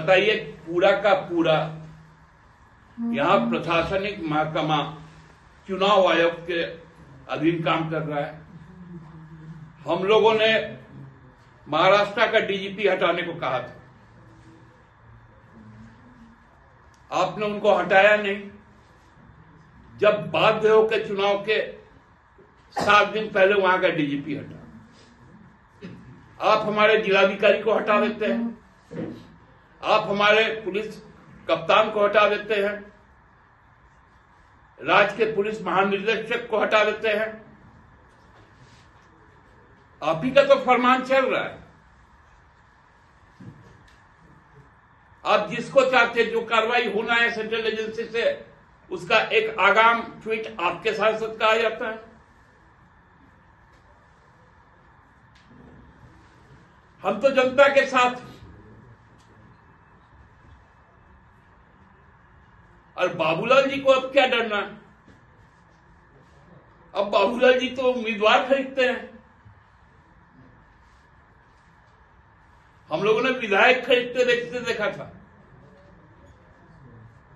बताइए, पूरा का पूरा यहाँ प्रशासनिक महकमा चुनाव आयोग के अधीन काम कर रहा है। हम लोगों ने महाराष्ट्र का डीजीपी हटाने को कहा था, आपने उनको हटाया नहीं। जब बाध्य होकर चुनाव के 7 दिन पहले वहां का डीजीपी हटा, आप हमारे जिलाधिकारी को हटा देते हैं, आप हमारे पुलिस कप्तान को हटा देते हैं, राज्य के पुलिस महानिदेशक को हटा देते हैं। आप ही का तो फरमान चल रहा है। आप जिसको चाहते, जो कार्रवाई होना है सेंट्रल एजेंसी से, उसका एक आगाम ट्वीट आपके सांसद का आ जाता है। हम तो जनता के साथ, और बाबूलाल जी को अब क्या डरना? अब बाबूलाल जी तो उम्मीदवार खरीदते हैं। हम लोगों ने विधायक खरीदते देखते देखा था,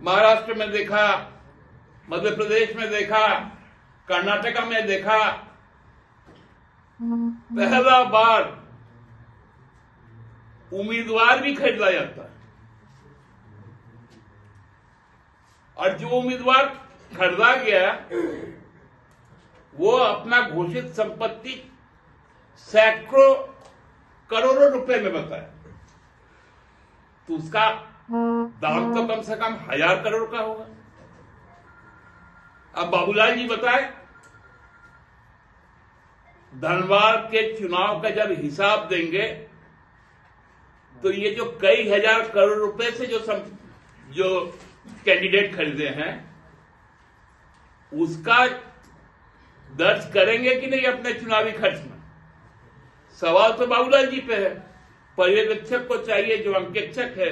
महाराष्ट्र में देखा, मध्य प्रदेश में देखा, कर्नाटका में देखा। पहला बार उम्मीदवार भी खरीदा जाता है, और जो उम्मीदवार खरीदा गया वो अपना घोषित संपत्ति सैकड़ों करोड़ों रुपए में बताया, तो उसका दाम तो कम से कम 1000 करोड़ का होगा। अब बाबूलाल जी बताए, धनबाद के चुनाव का जब हिसाब देंगे तो ये जो कई हजार करोड़ रुपए से जो कैंडिडेट खरीदे हैं, उसका दर्ज करेंगे कि नहीं अपने चुनावी खर्च में? सवाल तो बाबूलाल जी पे है। पर्यवेक्षक को चाहिए, जो अंकेक्षक है,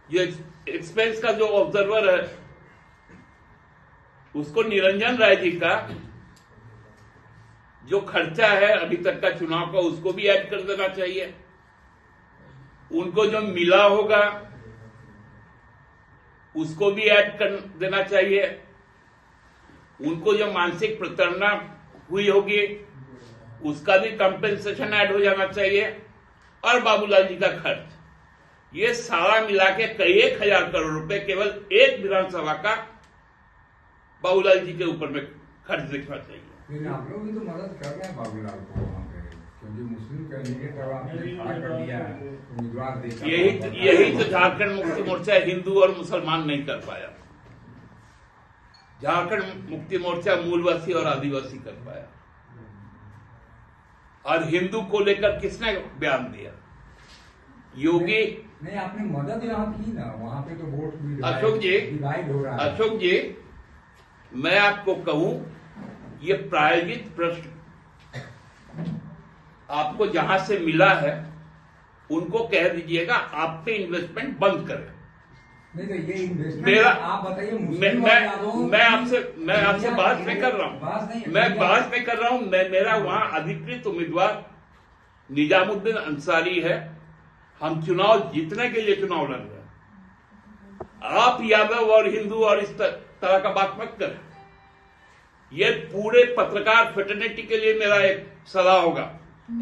ये एक्सपेंस का जो ऑब्जर्वर है, उसको निरंजन राय जी का जो खर्चा है अभी तक का चुनाव का, उसको भी ऐड कर देना चाहिए। उनको जो मिला होगा उसको भी ऐड कर देना चाहिए। उनको जो मानसिक प्रताड़ना हुई होगी उसका भी कंपेंसेशन ऐड हो जाना चाहिए। और बाबूलाल जी का खर्च, ये सारा मिला के कई 1000 करोड़ रुपए केवल एक विधानसभा का बाबूलाल जी के ऊपर में खर्च दिखना चाहिए। आप लोग भी तो मदद कर रहे हैं बाबूलाल को वहाँ पे, क्योंकि मुस्लिम कैंडिडेट आपने खड़ा कर दिया है, उम्मीदवार देकर। यही तो झारखंड मुक्ति मोर्चा हिंदू और मुसलमान नहीं कर पाया। झारखंड मुक्ति मोर्चा मूलवासी और आदिवासी कर पाया। और हिंदू को लेकर किसने बयान दिया? योगी। नहीं, आपने मदद यहाँ की ना, वहाँ पे तो वोट भी अशोक जी, डिवाइड हो रहा है। अशोक जी, मैं आपको कहूं, ये प्रायोजित प्रश्न आपको जहां से मिला है उनको कह दीजिएगा आप पे इन्वेस्टमेंट बंद करें। नहीं तो ये इन्वेस्टमेंट मेरा, आप बताइए। मैं आपसे बात नहीं कर रहा हूं, मैं बात नहीं कर रहा हूं। मेरा वहां अधिकृत उम्मीदवार निजामुद्दीन अंसारी है। हम चुनाव जीतने के लिए चुनाव लड़ रहे हैं। आप यादव और हिंदू और इस तरह का बात मत करें। ये पूरे पत्रकार फ्रेटर्निटी के लिए मेरा एक सलाह होगा,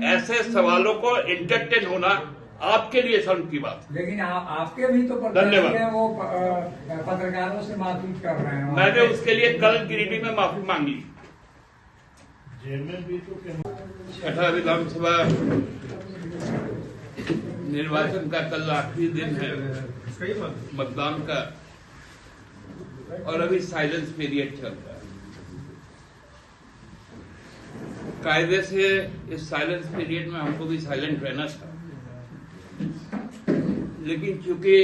ऐसे सवालों को एंटरटेन होना आपके लिए शर्म की बात। लेकिन आपके भी तो धन्यवाद। वो पत्रकारों से माफी कर रहे हैं। मैंने उसके लिए कल गिरिडीह में माफी मांगी। छठा विधानसभा निर्वाचन का कल आखिरी दिन है मतदान का, और अभी साइलेंस पीरियड चल रहा है। कायदे से इस साइलेंस पीरियड में हमको भी साइलेंट रहना था, लेकिन चूंकि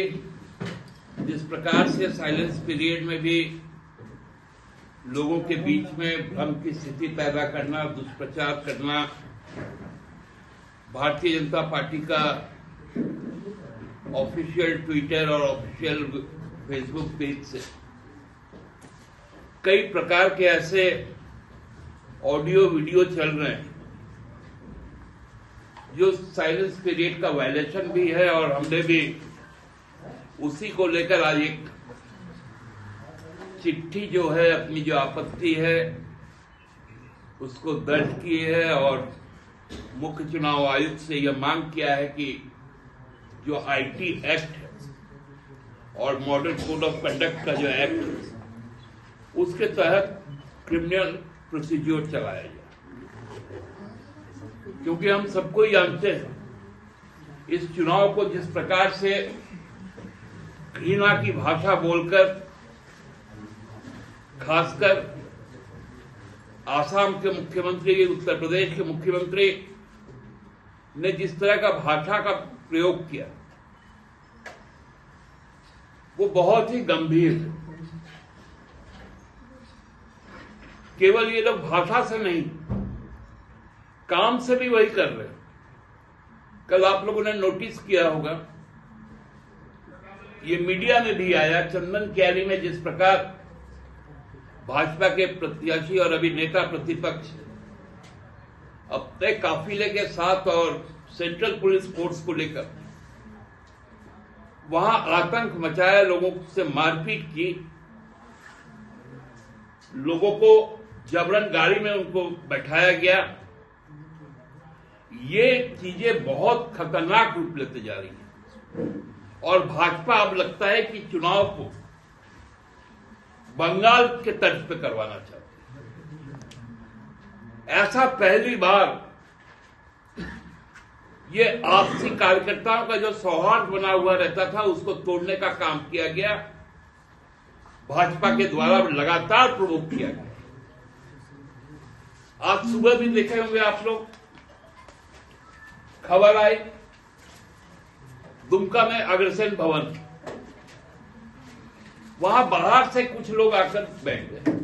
जिस प्रकार से साइलेंस पीरियड में भी लोगों के बीच में भ्रम की स्थिति पैदा करना, दुष्प्रचार करना, भारतीय जनता पार्टी का ऑफिशियल ट्विटर और ऑफिशियल फेसबुक पेज से कई प्रकार के ऐसे ऑडियो वीडियो चल रहे हैं जो साइलेंस पीरियड का वायलेशन भी है, और हमने भी उसी को लेकर आज एक चिट्ठी जो है, अपनी जो आपत्ति है उसको दर्ज की है, और मुख्य चुनाव आयुक्त से यह मांग किया है कि जो आईटी एक्ट है और मॉडल कोड ऑफ कंडक्ट का जो एक्ट है उसके तहत क्रिमिनल प्रोसीज्योर चलाया जाए। क्योंकि हम सबको ही जानते हैं इस चुनाव को जिस प्रकार से घृणा की भाषा बोलकर, खासकर आसाम के मुख्यमंत्री, उत्तर प्रदेश के मुख्यमंत्री ने जिस तरह का भाषा का प्रयोग किया वो बहुत ही गंभीर है। केवल ये लोग भाषा से नहीं, काम से भी वही कर रहे हैं। कल आप लोगों ने नोटिस किया होगा, ये मीडिया में भी आया, चंदन क्यारी में जिस प्रकार भाजपा के प्रत्याशी और अभी नेता प्रतिपक्ष अपने काफिले के साथ और सेंट्रल पुलिस फोर्स को लेकर वहां आतंक मचाया, लोगों से मारपीट की, लोगों को जबरन गाड़ी में उनको बैठाया गया। ये चीजें बहुत खतरनाक रूप लेते जा रही हैं, और भाजपा अब लगता है कि चुनाव को बंगाल के तर्ज पे करवाना चाहती है। ऐसा पहली बार ये आपसी कार्यकर्ताओं का जो सौहार्द बना हुआ रहता था उसको तोड़ने का काम किया गया, भाजपा के द्वारा लगातार प्रवोक किया गया। आज सुबह भी देखे होंगे आप लोग, खबर आई दुमका में अग्रसेन भवन, वहां बाहर से कुछ लोग आकर बैठ गए।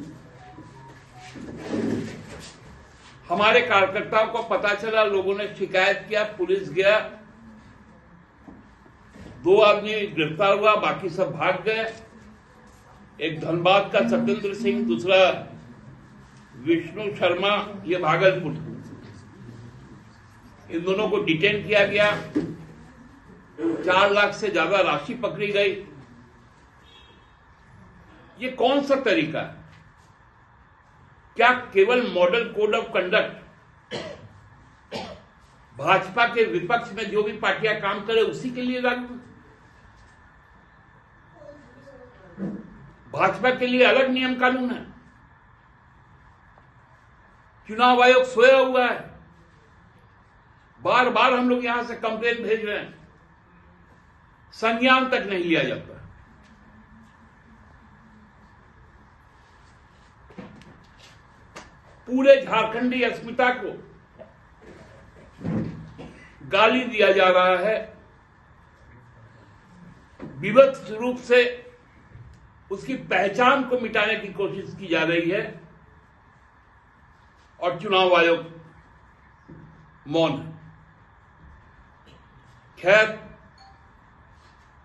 हमारे कार्यकर्ताओं को पता चला, लोगों ने शिकायत किया, पुलिस गया, 2 आदमी गिरफ्तार हुआ, बाकी सब भाग गए। एक धनबाद का सत्येंद्र सिंह, दूसरा विष्णु शर्मा, ये भागलपुर। इन दोनों को डिटेन किया गया, 4 लाख से ज्यादा राशि पकड़ी गई। ये कौन सा तरीका है? क्या केवल model code of conduct Bhajpa के विपक्ष में जो भी पार्टियां काम करे उसी के लिए लागू? भाजपा के लिए अलग नियम कानून है? चुनाव आयोग सोया हुआ है। बार बार हम लोग यहां से कंप्लेन भेज रहे हैं, संज्ञान तक नहीं लिया जाता। पूरे झारखंडी अस्मिता को गाली दिया जा रहा है, विभत्स रूप से उसकी पहचान को मिटाने की कोशिश की जा रही है, और चुनाव आयोग मौन है। खैर,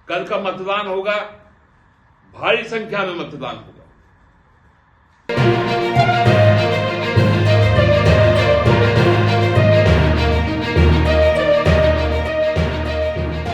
कल का मतदान होगा, भारी संख्या में मतदान होगा।